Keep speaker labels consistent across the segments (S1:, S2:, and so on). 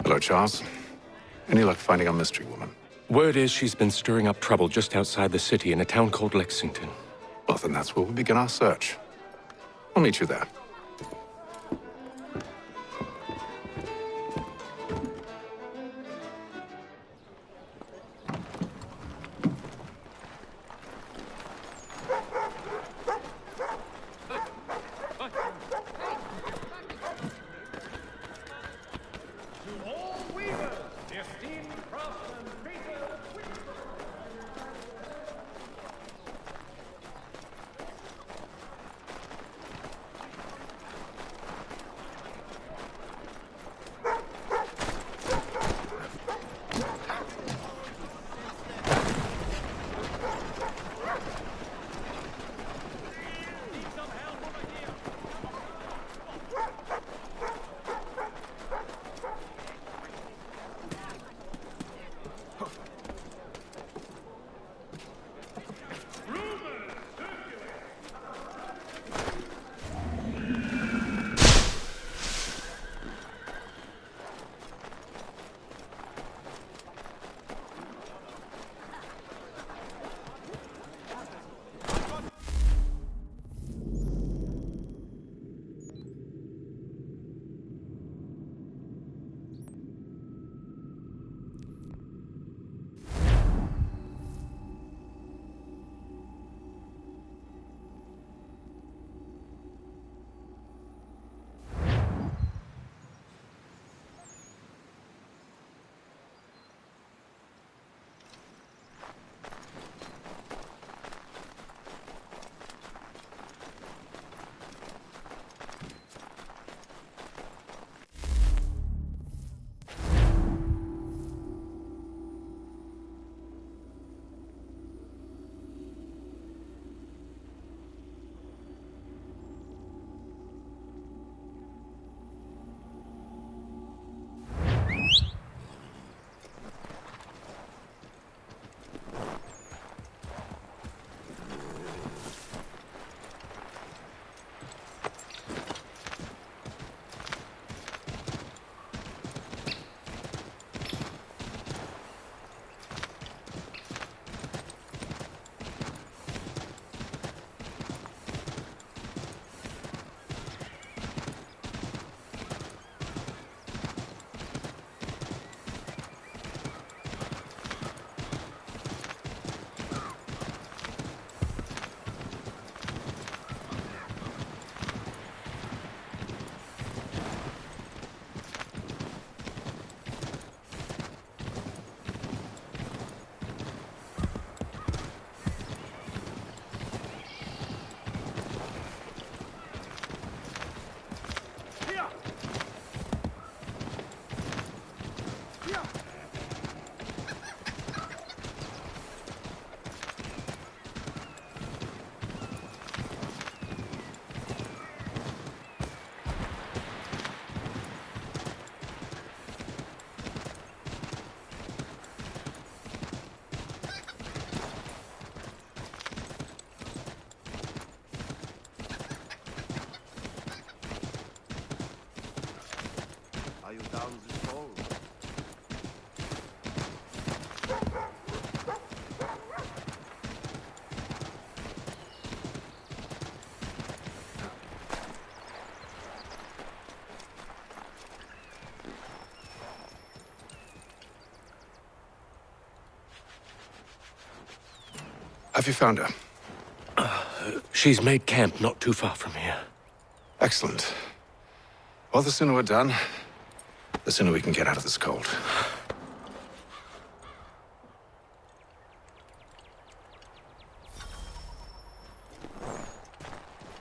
S1: Hello, Charles. Any luck finding our mystery woman?
S2: Word is she's been stirring up trouble just outside the city in a town called Lexington.
S1: Well, then that's where we begin our search. I'll meet you there. Have you found her?
S2: She's made camp not too far from here.
S1: Excellent. Well, the sooner we're done, the sooner we can get out of this cold.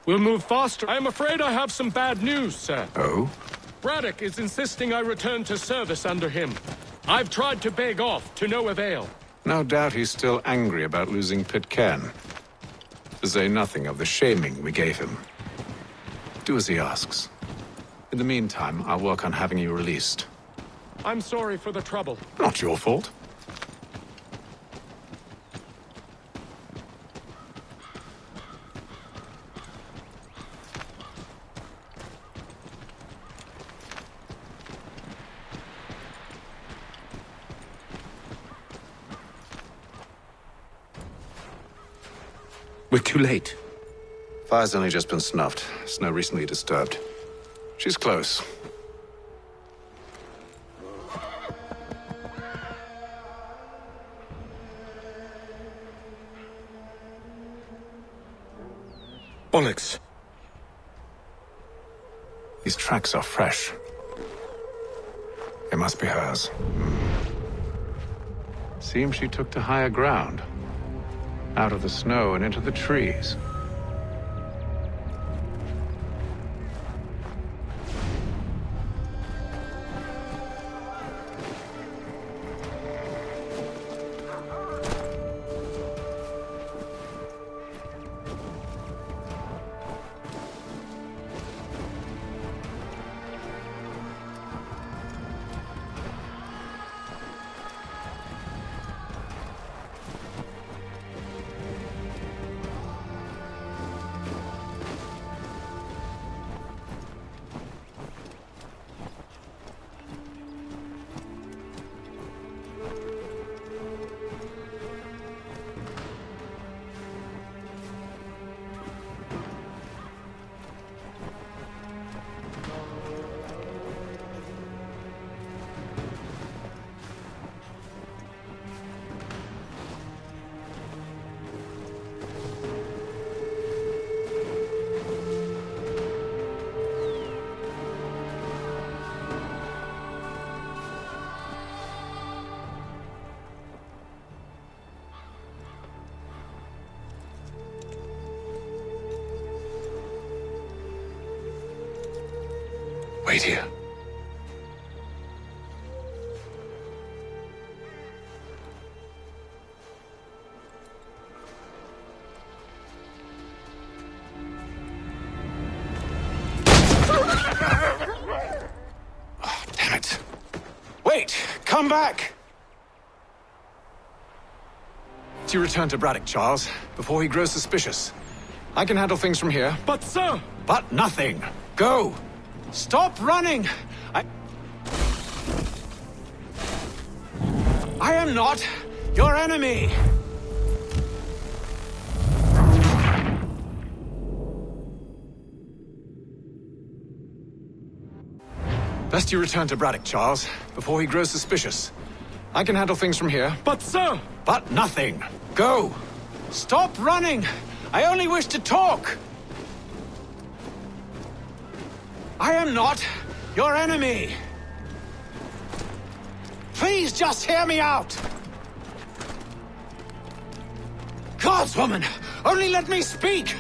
S2: We'll move faster. I am afraid I have some bad news, sir.
S1: Oh?
S2: Braddock is insisting I return to service under him. I've tried to beg off, to no avail.
S1: No doubt he's still angry about losing Pitcairn. To say nothing of the shaming we gave him. Do as he asks. In the meantime, I'll work on having you released.
S2: I'm sorry for the trouble.
S1: Not your fault.
S3: We're too late.
S1: Fire's only just been snuffed. Snow recently disturbed. She's close.
S2: Bollocks.
S1: These tracks are fresh. They must be hers. Seems she took to higher ground. Out of the snow and into the trees. Wait here. Oh, damn it. Wait! Come back! You return to Braddock, Charles, before he grows suspicious. I can handle things from here.
S2: But, sir!
S1: But nothing. Go! Stop running! I am not your enemy! Best you return to Braddock, Charles, before he grows suspicious. I can handle things from here.
S2: But, sir!
S1: But nothing. Go! Stop running! I only wish to talk! I am not your enemy! Please just hear me out! Gods, woman! Only let me speak!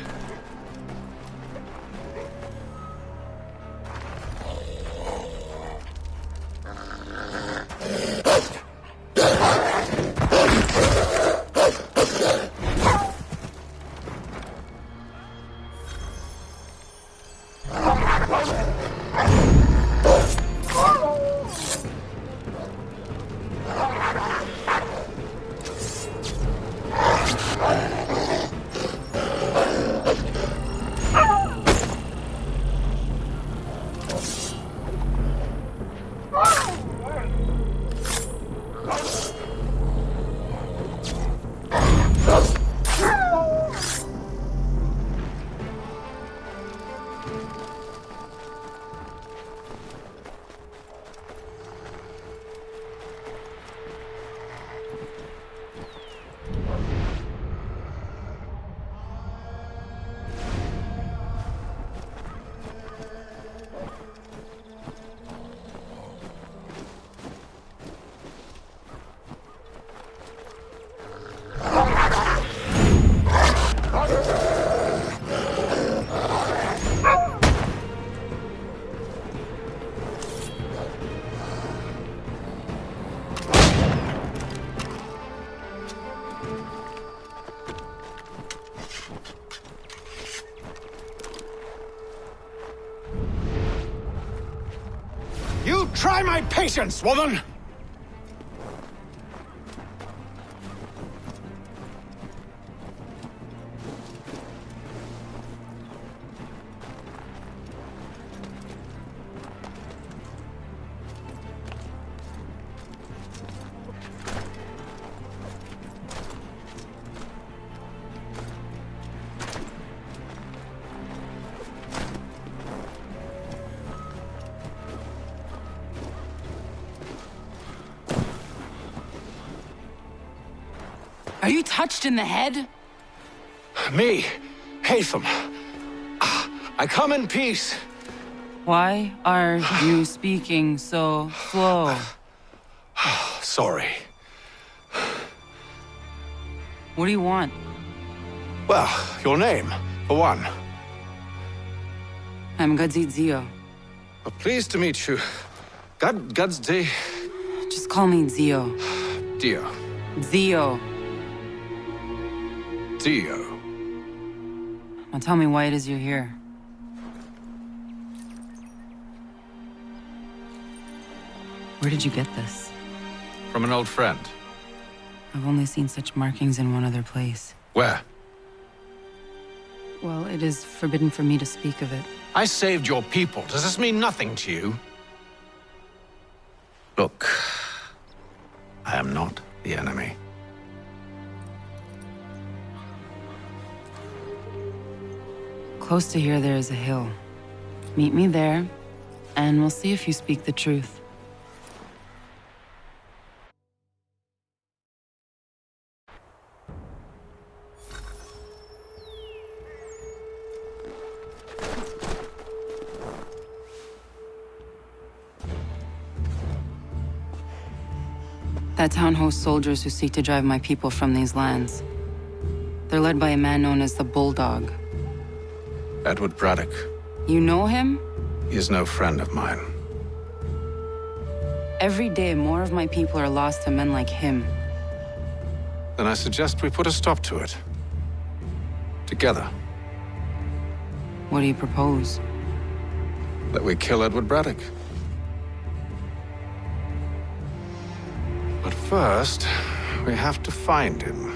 S1: You try my patience, woman!
S3: Are you touched in the head?
S1: Me, Hatham. I come in peace.
S3: Why are you speaking so slow?
S1: Sorry.
S3: What do you want?
S1: Well, your name, for one.
S3: I'm Gadzit Zio.
S1: Pleased to meet you. God's day.
S3: Just call me Zio.
S1: Dio.
S3: Zio.
S1: Dio.
S3: Now tell me why it is you're here. Where did you get this?
S1: From an old friend.
S3: I've only seen such markings in one other place.
S1: Where?
S3: Well, it is forbidden for me to speak of it.
S1: I saved your people. Does this mean nothing to you? Look, I am not the enemy.
S3: Close to here, there is a hill. Meet me there, and we'll see if you speak the truth. That town hosts soldiers who seek to drive my people from these lands. They're led by a man known as the Bulldog.
S1: Edward Braddock.
S3: You know him?
S1: He is no friend of mine.
S3: Every day, more of my people are lost to men like him.
S1: Then I suggest we put a stop to it. Together.
S3: What do you propose?
S1: That we kill Edward Braddock. But first, we have to find him.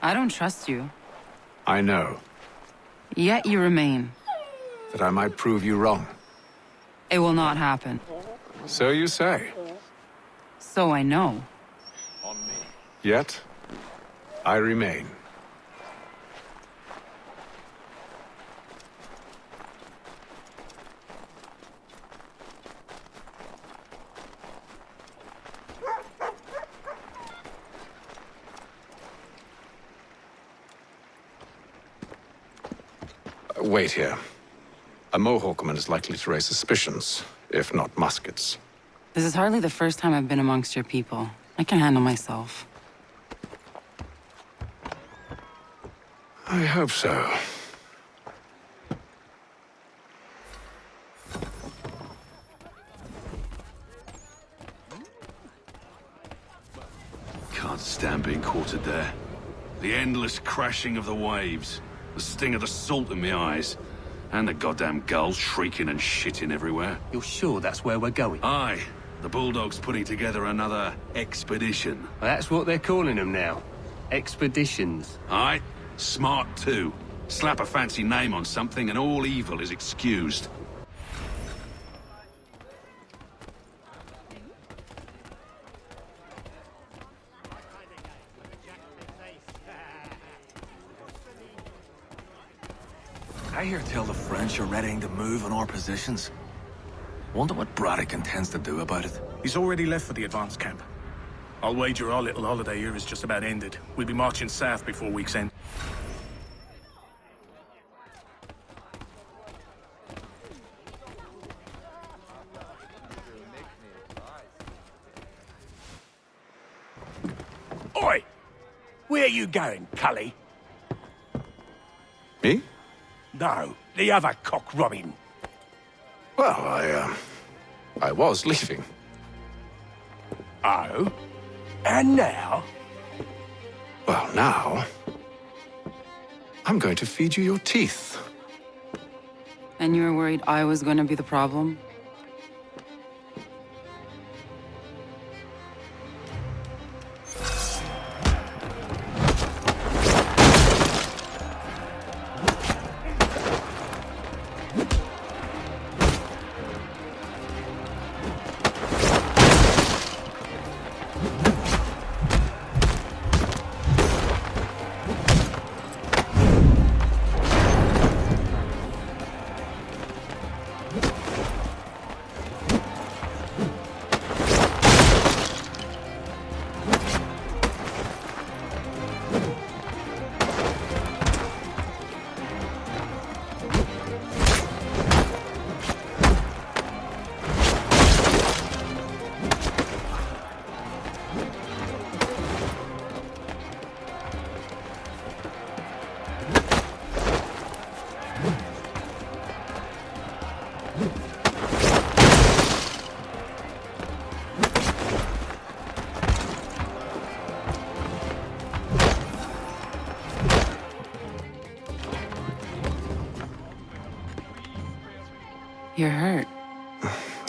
S3: I don't trust you.
S1: I know.
S3: Yet you remain.
S1: That I might prove you wrong.
S3: It will not happen.
S1: So you say.
S3: So I know.
S1: Yet, I remain. Wait here. A Mohawkman is likely to raise suspicions, if not muskets.
S3: This is hardly the first time I've been amongst your people. I can handle myself.
S1: I hope so.
S4: Can't stand being quartered there. The endless crashing of the waves, the sting of the salt in my eyes, and the goddamn gulls shrieking and shitting everywhere.
S5: You're sure that's where we're going?
S4: Aye, the Bulldog's putting together another expedition.
S5: Well, that's what they're calling them now. Expeditions.
S4: Aye, smart too. Slap a fancy name on something and all evil is excused.
S6: I hear tell the French are readying to move on our positions. Wonder what Braddock intends to do about it.
S7: He's already left for the advance camp. I'll wager our little holiday here is just about ended. We'll be marching south before week's end.
S8: Oi! Where you going, Cully?
S1: Me?
S8: No, the other cock Robin.
S1: Well, I was leaving.
S8: Oh? And now?
S1: Well, now... I'm going to feed you your teeth.
S3: And you were worried I was going to be the problem?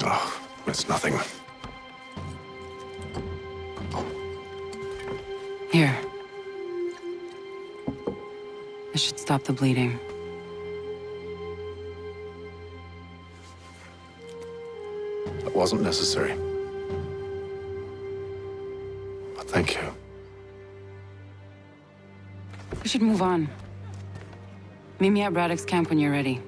S1: Oh, it's nothing.
S3: Here. This should stop the bleeding.
S1: That wasn't necessary. But thank you.
S3: We should move on. Meet me at Braddock's camp when you're ready.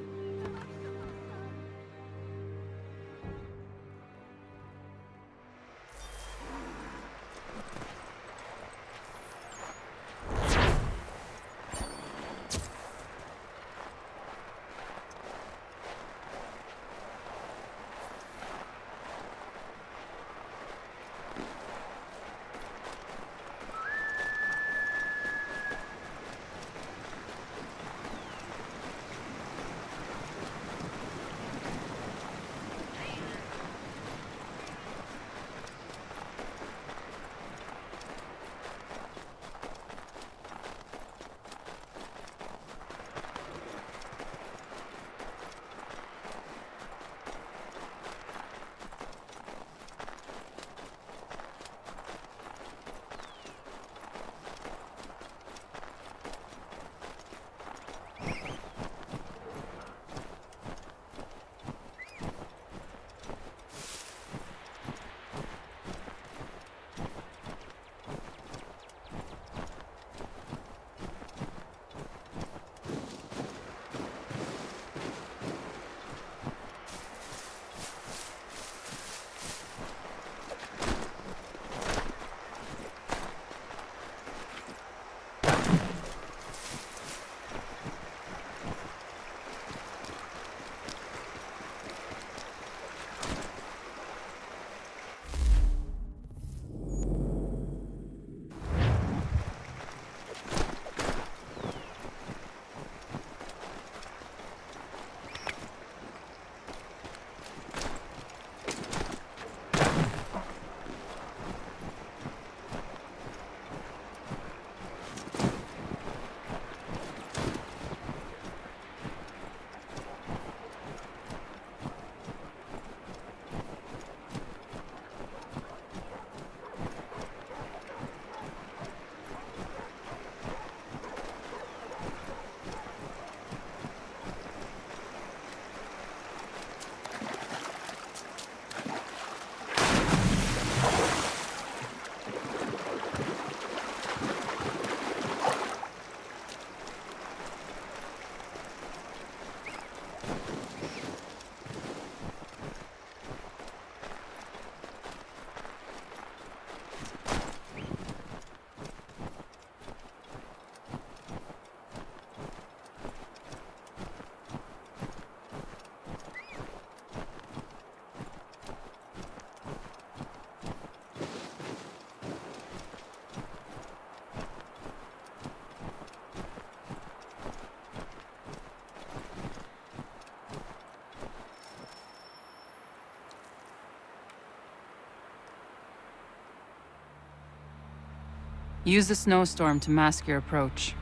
S3: Use the snowstorm to mask your approach.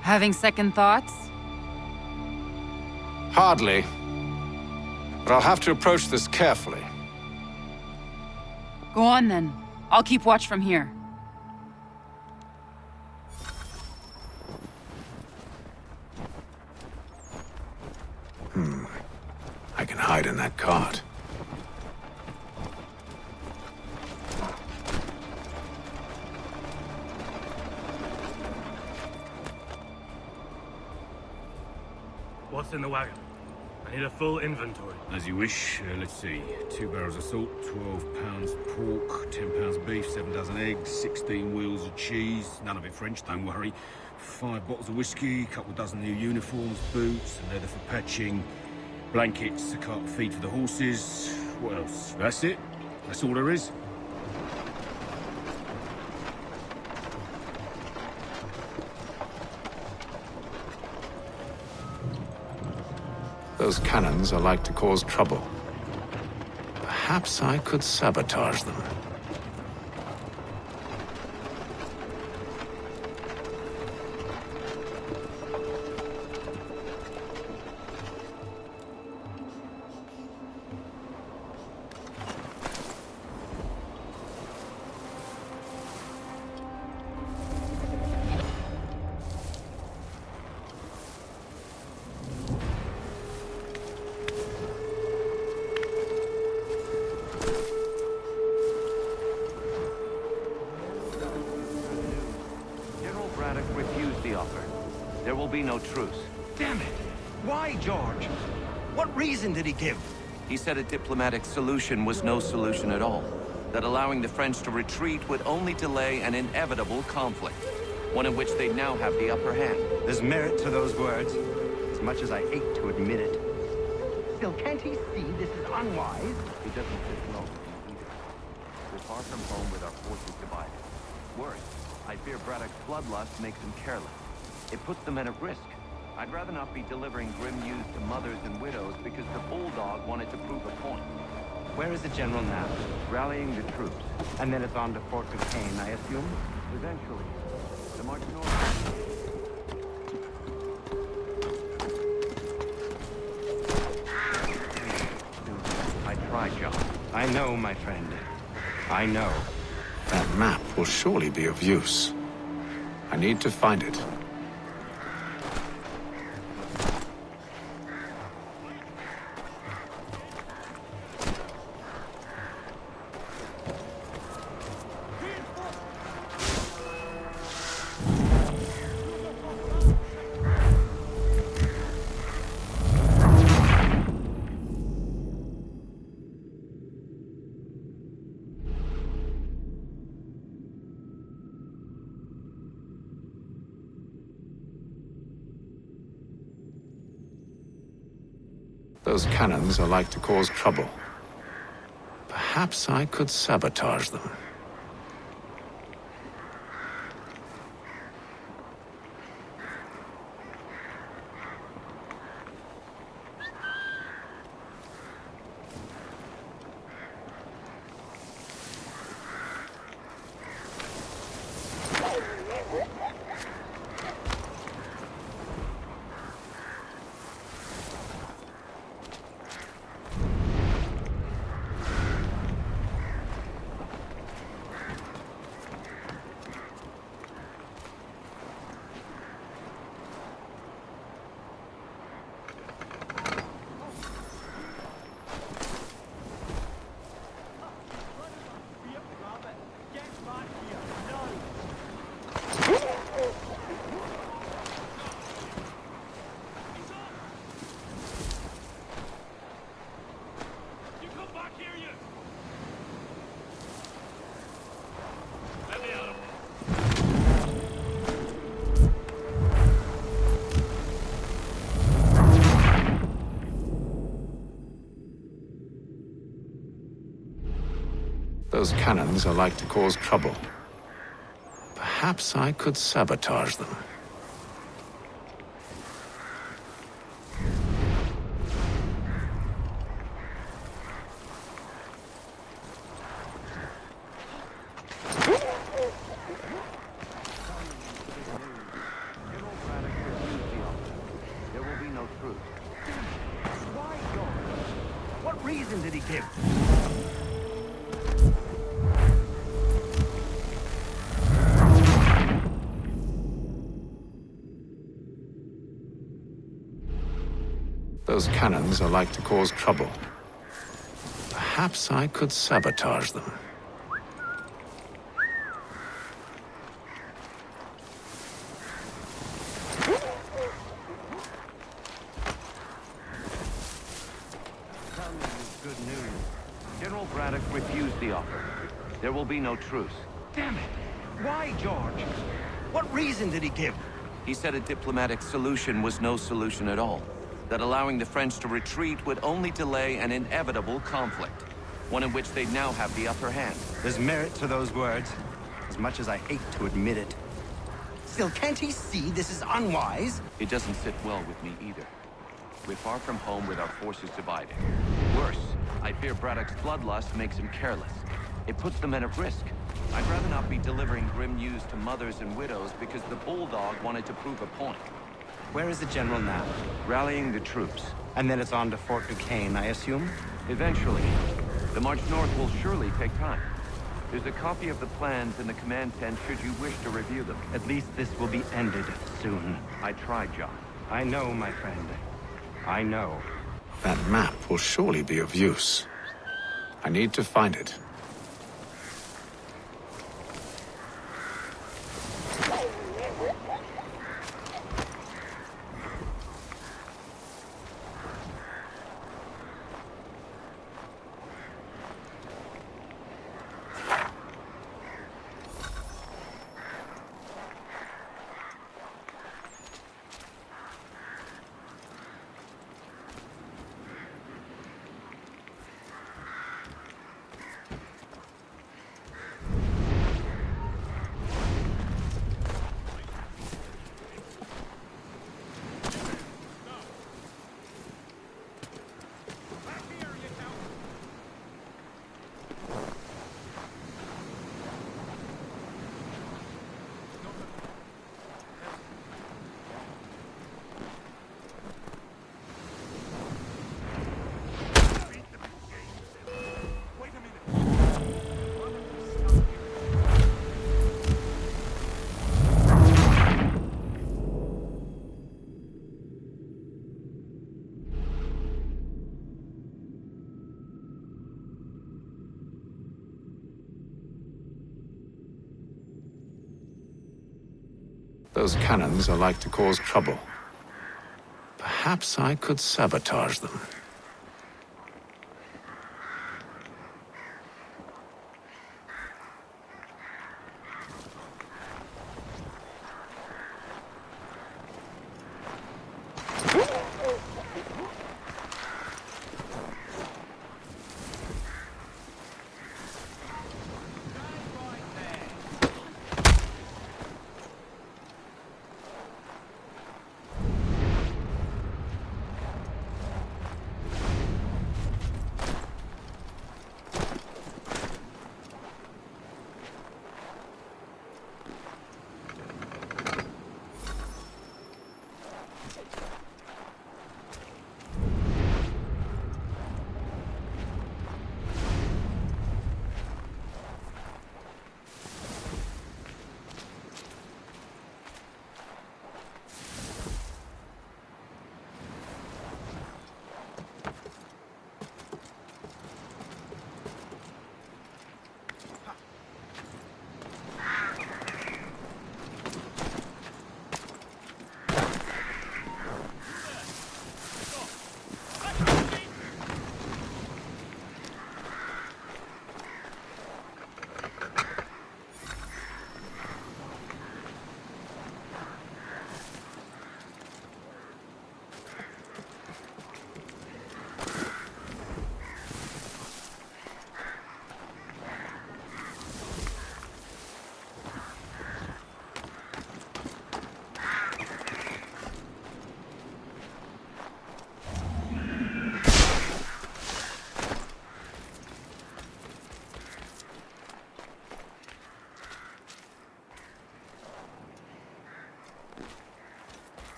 S3: Having second thoughts?
S1: Hardly. But I'll have to approach this carefully.
S3: Go on then. I'll keep watch from here.
S1: I can hide in that cart.
S7: What's in the wagon? I need a full inventory.
S4: As you wish. Let's see. 2 barrels of salt, 12 pounds pork, 10 pounds beef, 7 dozen eggs, 16 wheels of cheese. None of it French, don't worry. 5 bottles of whiskey, a couple dozen new uniforms, boots, and leather for patching, blankets, a cart of feed for the horses. What else? That's it. That's all there is.
S1: Those cannons are like to cause trouble. Perhaps I could sabotage them.
S9: will be no truce.
S10: Damn it! Why, George? What reason did he give?
S9: He said a diplomatic solution was no solution at all. That allowing the French to retreat would only delay an inevitable conflict. One in which they now have the upper hand.
S10: There's merit to those words, as much as I hate to admit it. Still, can't he see this is unwise?
S9: It doesn't sit well with me either. We're far from home with our forces divided. Worse, I fear Braddock's bloodlust makes him careless. It puts the men at risk. I'd rather not be delivering grim news to mothers and widows because the bulldog wanted to prove a point.
S10: Where is the general now?
S9: Rallying the troops.
S10: And then it's on to Fort Duquesne, I assume?
S9: Eventually. The march north. I tried, John.
S10: I know, my friend. I know.
S1: That map will surely be of use. I need to find it. Those cannons are like to cause trouble. Perhaps I could sabotage them. Those cannons are like to cause trouble. Perhaps I could sabotage them.
S9: There will be no truce.
S10: Why, George? What reason did he give?
S1: Those cannons are like to cause trouble. Perhaps I could sabotage them.
S9: Good news. General Braddock refused the offer. There will be no truce.
S10: Damn it! Why, George? What reason did he give?
S9: He said a diplomatic solution was no solution at all. That allowing the French to retreat would only delay an inevitable conflict. One in which they now have the upper hand.
S10: There's merit to those words, as much as I hate to admit it. Still, can't he see this is unwise?
S9: It doesn't sit well with me either. We're far from home with our forces divided. Worse, I fear Braddock's bloodlust makes him careless. It puts the men at risk. I'd rather not be delivering grim news to mothers and widows because the bulldog wanted to prove a point.
S10: Where is the general now?
S9: Rallying the troops.
S10: And then it's on to Fort Duquesne, I assume?
S9: Eventually. The march north will surely take time. There's a copy of the plans in the command tent should you wish to review them.
S10: At least this will be ended soon.
S9: I tried, John.
S10: I know, my friend. I know.
S1: That map will surely be of use. I need to find it. Those cannons are like to cause trouble. Perhaps I could sabotage them.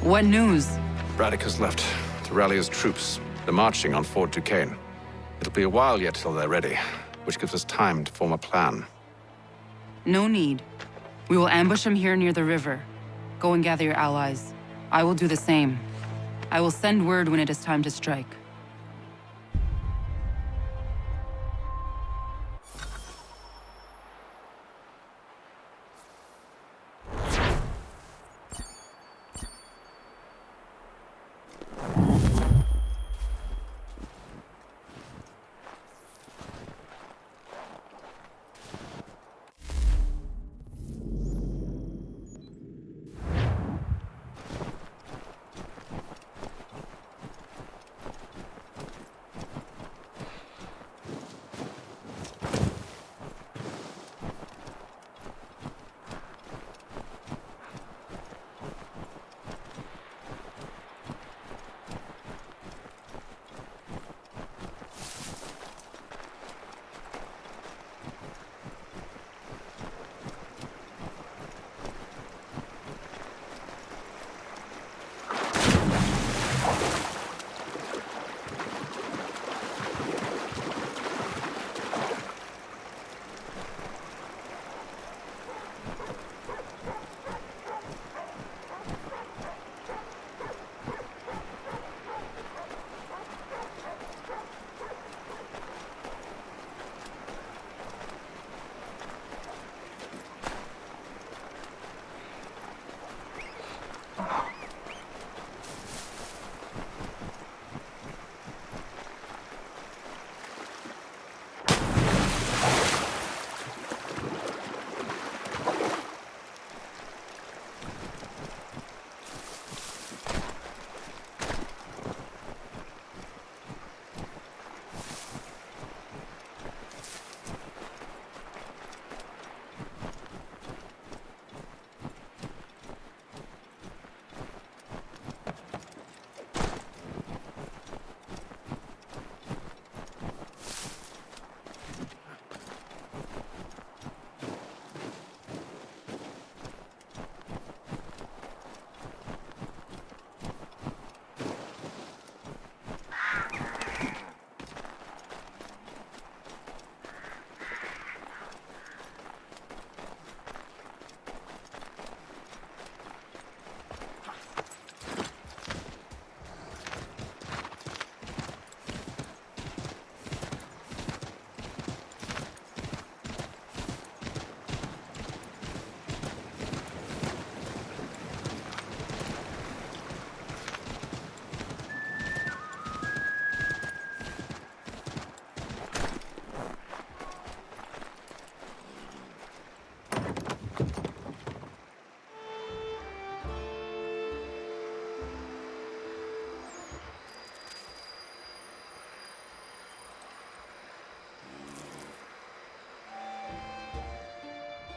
S3: What news?
S1: Braddock has left to rally his troops. They're marching on Fort Duquesne. It'll be a while yet till they're ready, which gives us time to form a plan.
S3: No need. We will ambush him here near the river. Go and gather your allies. I will do the same. I will send word when it is time to strike.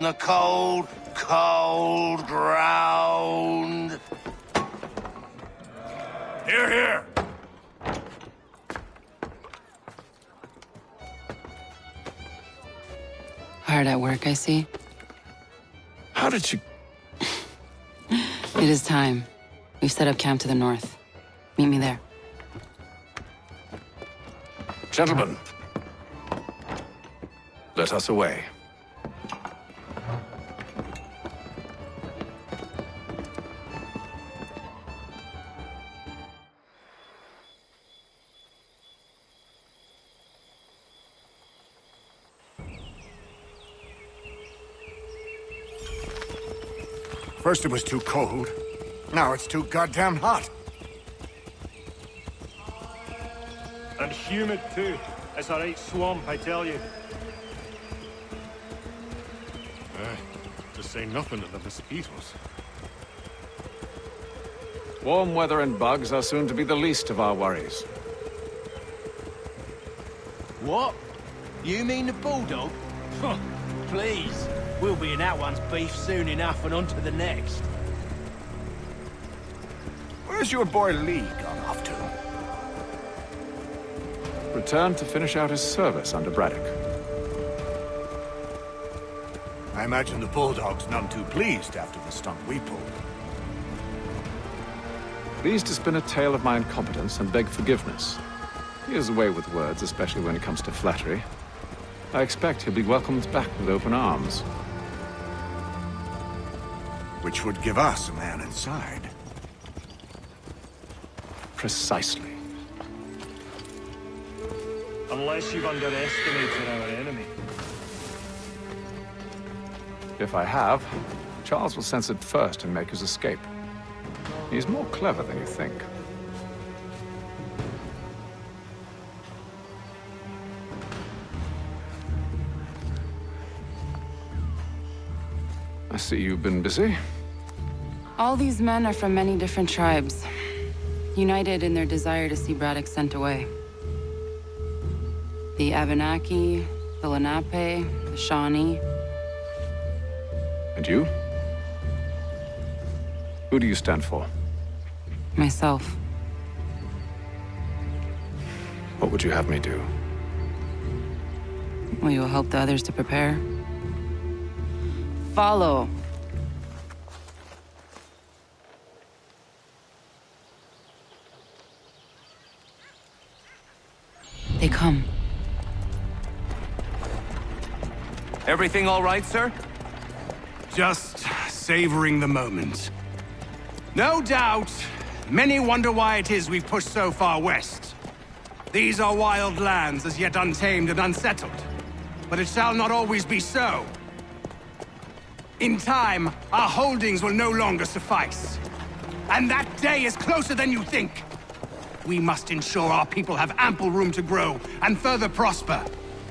S10: The cold, cold ground.
S8: Here, here.
S3: Hard at work, I see.
S1: How did you...
S3: It is time. We've set up camp to the north. Meet me there.
S1: Gentlemen, let us away.
S11: First it was too cold. Now it's too goddamn hot.
S2: And humid too. It's a right swamp, I tell you.
S11: To say nothing of the mosquitoes.
S1: Warm weather and bugs are soon to be the least of our worries.
S10: What? You mean the bulldog? Please. We'll be in that one's beef soon enough and on to the next.
S11: Where's your boy Lee gone off to?
S1: Returned to finish out his service under Braddock.
S11: I imagine the bulldog's none too pleased after the stunt we pulled.
S1: Pleased to spin a tale of my incompetence and beg forgiveness. He has a way with words, especially when it comes to flattery. I expect he'll be welcomed back with open arms.
S11: Which would give us a man inside.
S1: Precisely.
S2: Unless you've underestimated our enemy.
S1: If I have, Charles will sense it first and make his escape. He's more clever than you think. I see you've been busy.
S3: All these men are from many different tribes, united in their desire to see Braddock sent away. The Abenaki, the Lenape, the Shawnee.
S1: And you? Who do you stand for?
S3: Myself.
S1: What would you have me do?
S3: Will you help the others to prepare? Follow. They come.
S10: Everything all right, sir?
S12: Just savoring the moment. No doubt, many wonder why it is we've pushed so far west. These are wild lands, as yet untamed and unsettled. But it shall not always be so. In time, our holdings will no longer suffice. And that day is closer than you think. We must ensure our people have ample room to grow and further prosper.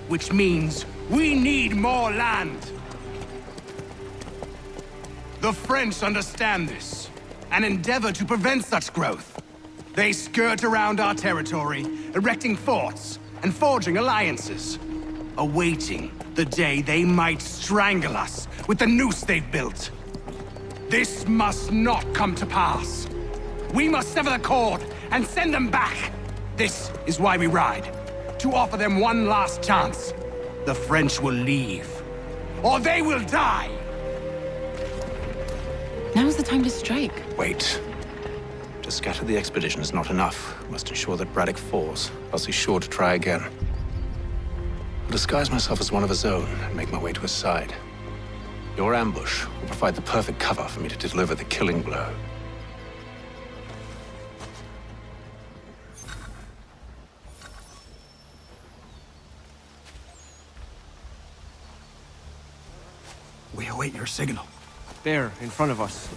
S12: Which means we need more land. The French understand this, and endeavor to prevent such growth. They skirt around our territory, erecting forts and forging alliances, awaiting the day they might strangle us with the noose they've built. This must not come to pass. We must sever the cord and send them back. This is why we ride, to offer them one last chance. The French will leave, or they will die.
S3: Now's the time to strike.
S1: Wait. To scatter the expedition is not enough. We must ensure that Braddock falls, else he's sure to try again. I'll disguise myself as one of his own and make my way to his side. Your ambush will provide the perfect cover for me to deliver the killing blow.
S12: We await your signal.
S10: There, in front of us.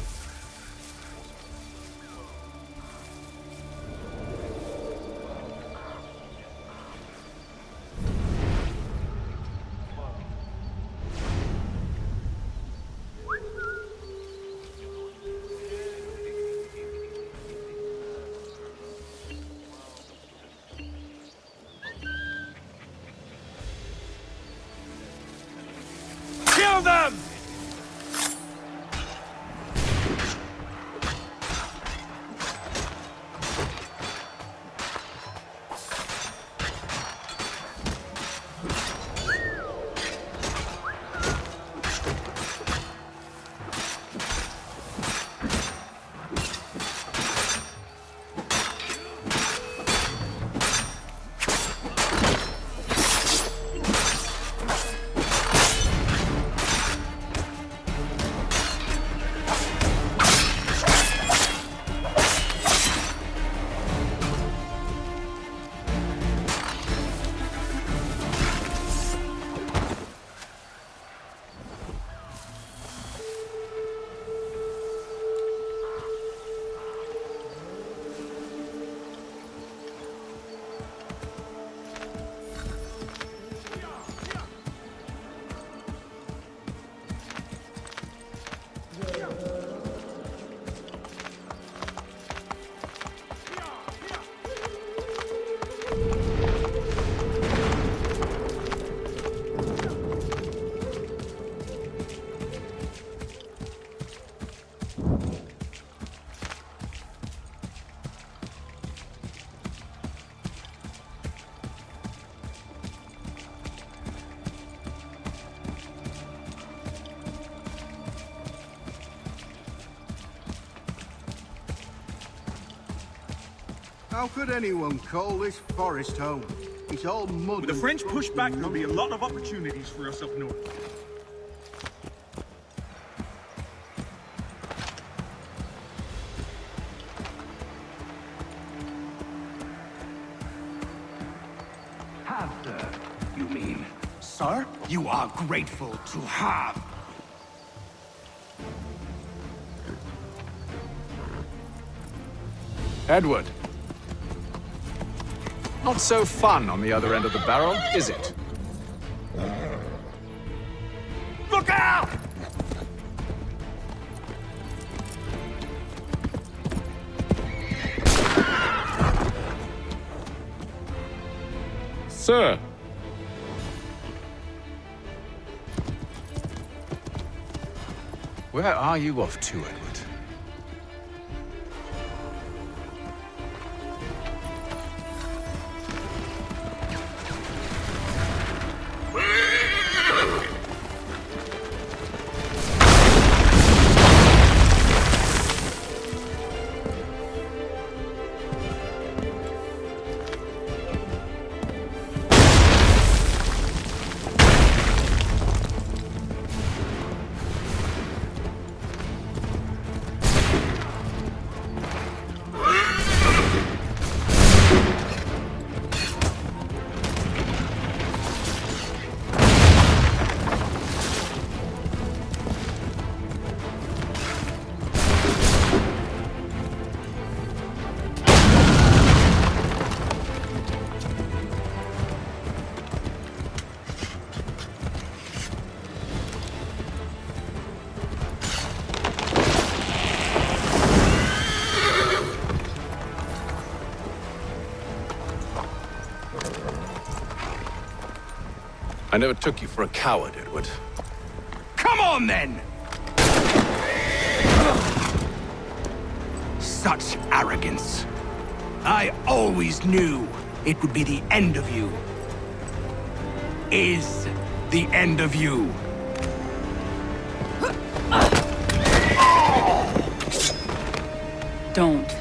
S12: Kill them!
S13: How could anyone call this forest home? It's all mud.
S14: With the French push back, there'll be a lot of opportunities for us up north.
S10: Have, sir. You mean, sir? You are grateful to have.
S1: Edward. Not so fun on the other end of the barrel, is it?
S10: Look out!
S2: Sir!
S1: Where are you off to, Edward? I never took you for a coward, Edward.
S10: Come on, then! Such arrogance. I always knew it would be the end of you. Is the end of you.
S3: Don't.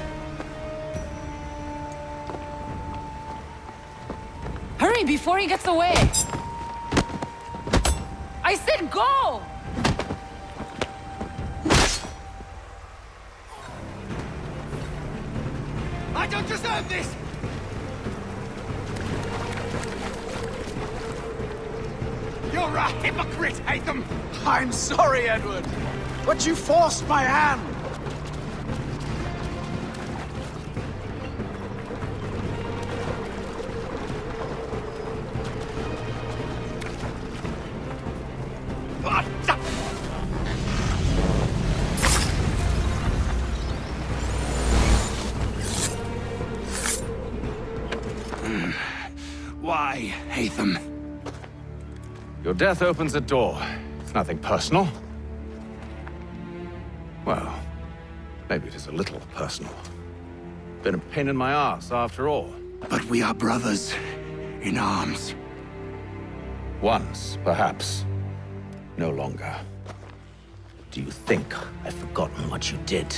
S3: Hurry before he gets away! I said go!
S10: I don't deserve this! You're a hypocrite, Hatham!
S12: I'm sorry, Edward, but you forced my hand.
S10: Why, Hatham?
S1: Your death opens a door. It's nothing personal. Well, maybe it is a little personal. Been a pain in my ass, after all.
S10: But we are brothers in arms.
S1: Once, perhaps. No longer.
S15: Do you think I've forgotten what you did?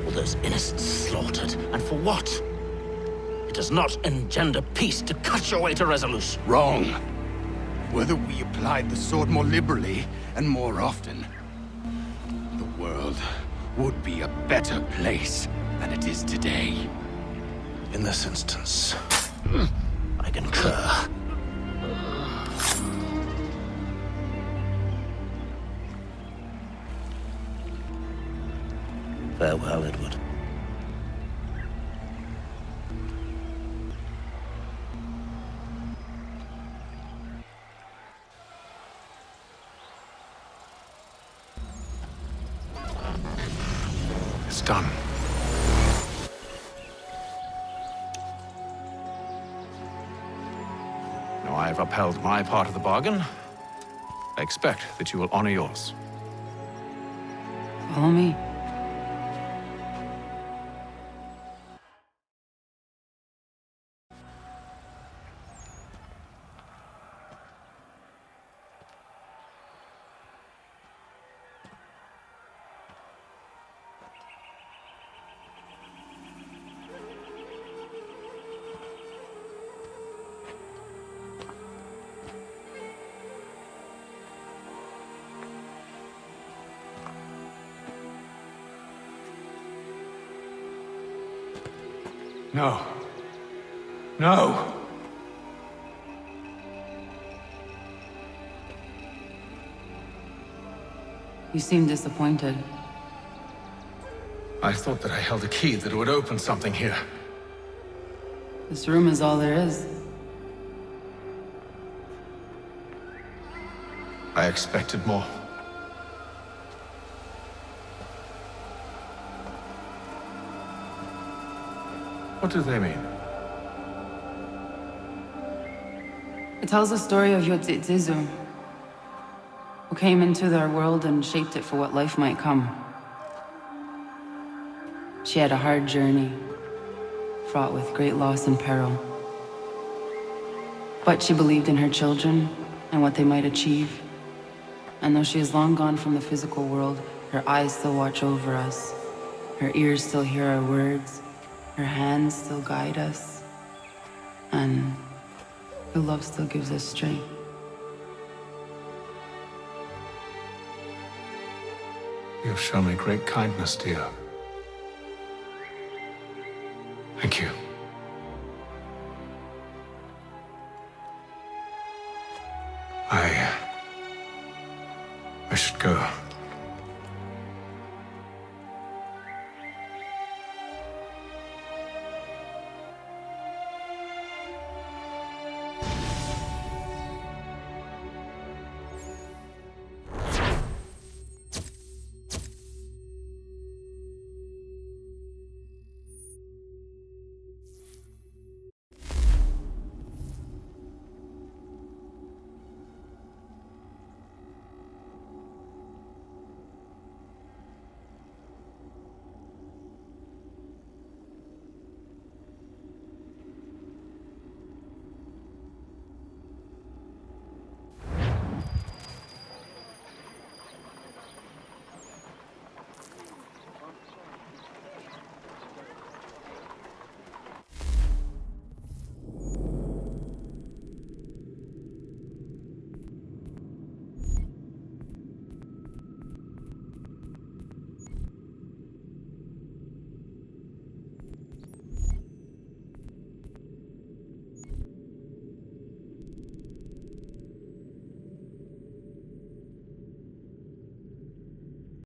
S15: All those innocents slaughtered, and for what? It does not engender peace to cut your way to resolution.
S10: Wrong. Whether we applied the sword more liberally and more often, the world would be a better place than it is today.
S15: In this instance, I concur. Farewell, Edward.
S1: It's done. Now I've upheld my part of the bargain. I expect that you will honor yours.
S3: Follow me.
S12: No. No!
S3: You seem disappointed.
S12: I thought that I held a key that would open something here.
S3: This room is all there is.
S12: I expected more.
S1: What do they mean?
S3: It tells the story of Yotzitzizu, who came into their world and shaped it for what life might come. She had a hard journey, fraught with great loss and peril. But she believed in her children and what they might achieve. And though she is long gone from the physical world, her eyes still watch over us. Her ears still hear our words. Her hands still guide us. And her love still gives us strength.
S1: You've shown me great kindness, dear. Thank you. I should go.